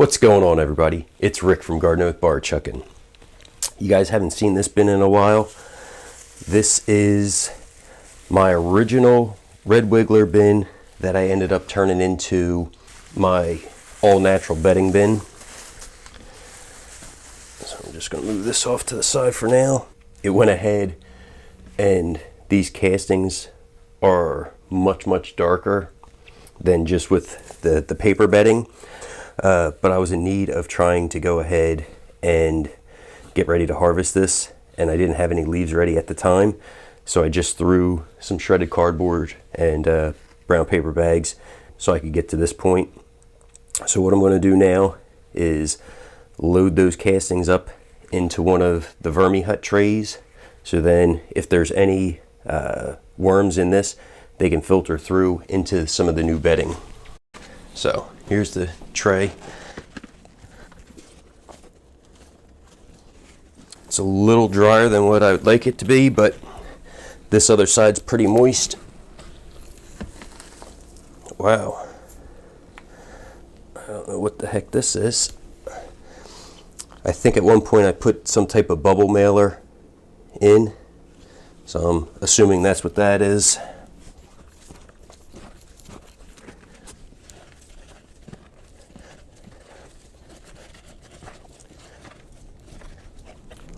What's going on, everybody? It's Rick from Gardening with Barchuckin. You guys haven't seen this bin in a while. This is my original red wiggler bin that I ended up turning into my all-natural bedding bin. So I'm just going to move this off to the side for now. It went ahead, and these castings are much darker than just with the paper bedding. But I was in need of trying to go ahead and get ready to harvest this, and I didn't have any leaves ready at the time, so I just threw some shredded cardboard and brown paper bags so I could get to this point. So what I'm going to do now is load those castings up into one of the Vermihut trays, so then if there's any worms in this, they can filter through into some of the new bedding. So here's the tray. It's a little drier than what I would like it to be, but this other side's pretty moist. Wow. I don't know what the heck this is. I think at one point I put some type of bubble mailer in, so I'm assuming that's what that is.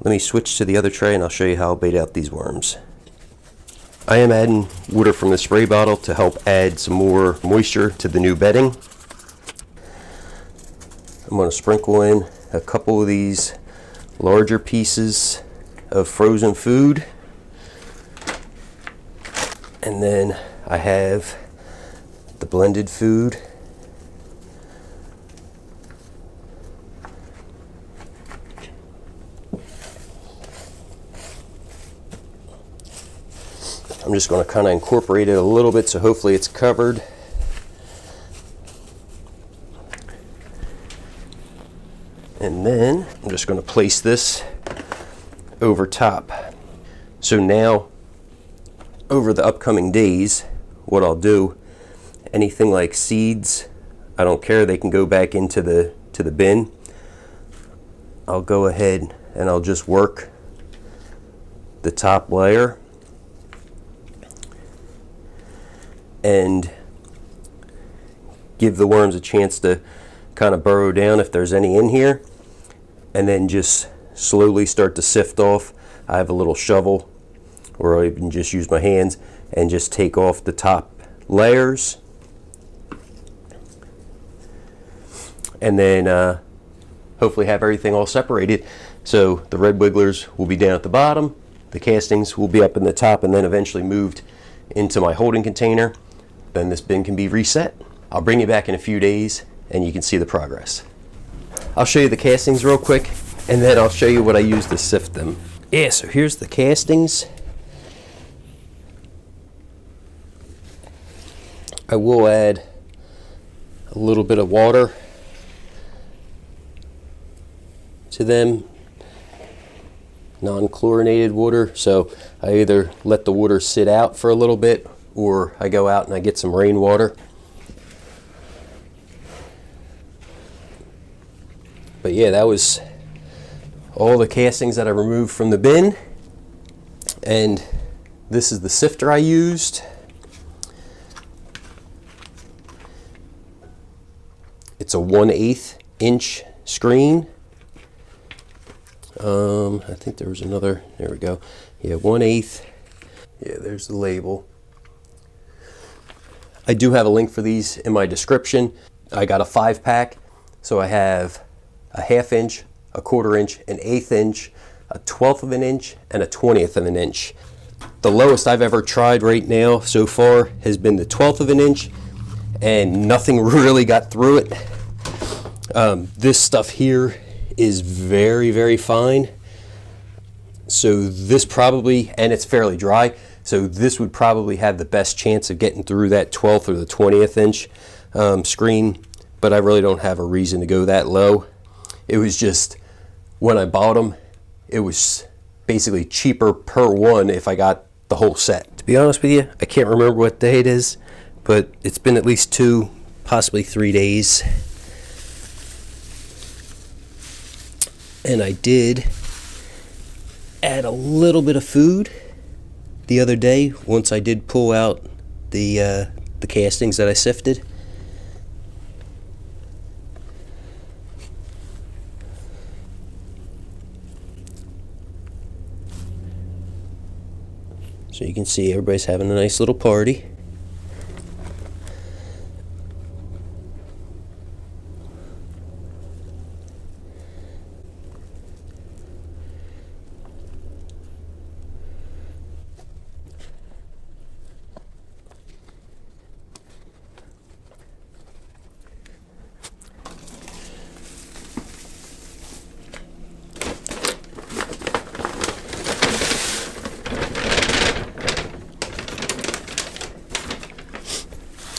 Let me switch to the other tray and I'll show you how I'll bait out these worms. I am adding water from the spray bottle to help add some more moisture to the new bedding. I'm going to sprinkle in a couple of these larger pieces of frozen food. And then I have the blended food. I'm just going to kind of incorporate it a little bit, so hopefully it's covered. And then I'm just going to place this over top. So now, over the upcoming days, what I'll do, anything like seeds, I don't care, they can go back into the bin. I'll go ahead and I'll just work the top layer and give the worms a chance to kind of burrow down if there's any in here, and then just slowly start to sift off. I have a little shovel, or I can just use my hands and just take off the top layers, and then hopefully have everything all separated. So the red wigglers will be down at the bottom, the castings will be up in the top, and then eventually moved into my holding container. Then this bin can be reset. I'll bring you back in a few days and you can see the progress. I'll show you the castings real quick, and then I'll show you what I use to sift them. Yeah, so here's the castings. I will add a little bit of water to them, non-chlorinated water. So I either let the water sit out for a little bit, or I go out and I get some rainwater. But yeah, that was all the castings that I removed from the bin. And this is the sifter I used. It's a 1/8 inch screen. I think there was another, there we go. Yeah, 1/8. Yeah, there's the label. I do have a link for these in my description. I got a 5-pack, so I have a 1/2 inch, a 1/4 inch, an 1/8 inch, a 1/12 of an inch, and a 1/20 of an inch. The lowest I've ever tried right now so far has been the 1/12 of an inch, and nothing really got through it. This stuff here is very fine. So this probably, and it's fairly dry, so this would probably have the best chance of getting through that 1/12 or the 20th inch screen, but I really don't have a reason to go that low. It was just, when I bought them, it was basically cheaper per one if I got the whole set. To be honest with you, I can't remember what day it is, but it's been at least 2, possibly 3 days. And I did add a little bit of food the other day once I did pull out the castings that I sifted. So you can see everybody's having a nice little party.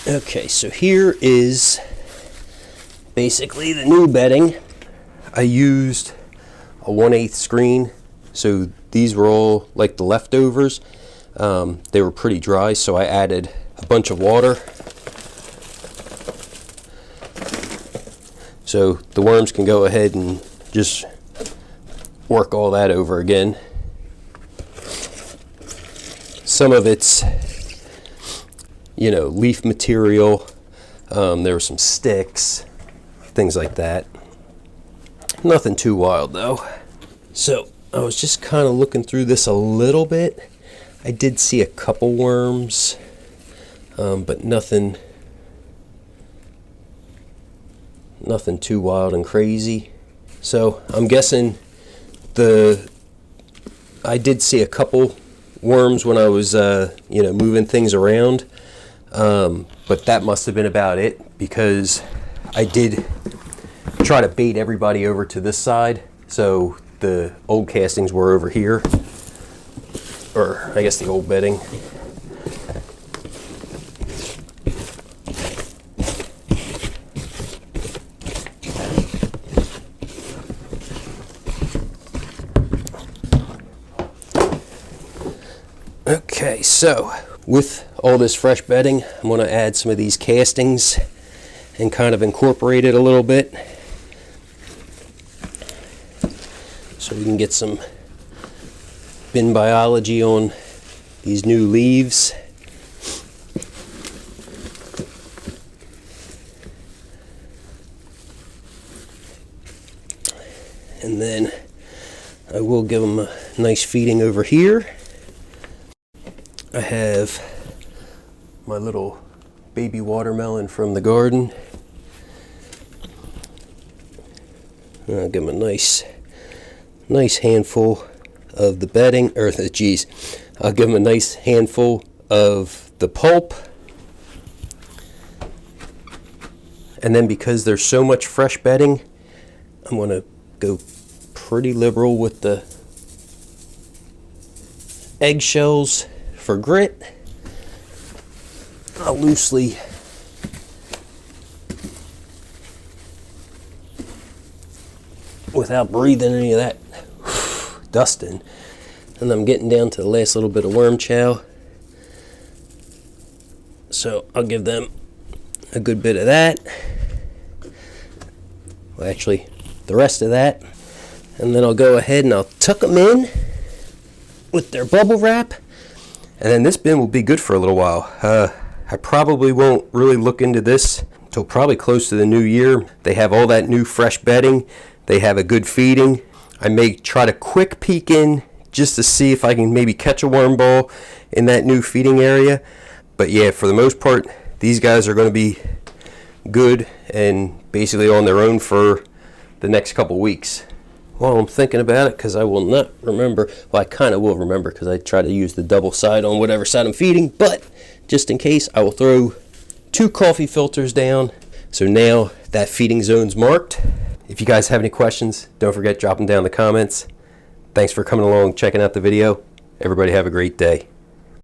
Okay, so here is basically the new bedding. I used a 1/8 screen, so these were all like the leftovers. They were pretty dry, so I added a bunch of water. So the worms can go ahead and just work all that over again. Some of it's, you know, leaf material. There were some sticks, things like that. Nothing too wild though. So I was just kind of looking through this a little bit. I did see a couple worms, but nothing too wild and crazy. So I'm guessing I did see a couple worms when I was you know, moving things around. But that must have been about it, because I did try to bait everybody over to this side. So the old castings were over here, or I guess the old bedding. Okay, so with all this fresh bedding, I'm going to add some of these castings and kind of incorporate it a little bit so we can get some bin biology on these new leaves. And then I will give them a nice feeding over here. I have my little baby watermelon from the garden. I'll give them a nice handful of the bedding, or geez, I'll give them a nice handful of the pulp. And then because there's so much fresh bedding, I'm going to go pretty liberal with the eggshells for grit. I'll loosely without breathing any of that dust in. And I'm getting down to the last little bit of worm chow. So I'll give them a good bit of that. Well, actually, the rest of that. And then I'll go ahead and I'll tuck them in with their bubble wrap. And then this bin will be good for a little while. I probably won't really look into this until probably close to the new year. They have all that new fresh bedding. They have a good feeding. I may try to quick peek in just to see if I can maybe catch a worm ball in that new feeding area. But yeah, for the most part, these guys are going to be good and basically on their own for the next couple weeks. While I'm thinking about it, because I will not remember, well, I kind of will remember because I try to use the double side on whatever side I'm feeding, but just in case, I will throw 2 coffee filters down. So now that feeding zone's marked. If you guys have any questions, don't forget, drop them down in the comments. Thanks for coming along, checking out the video. Everybody have a great day.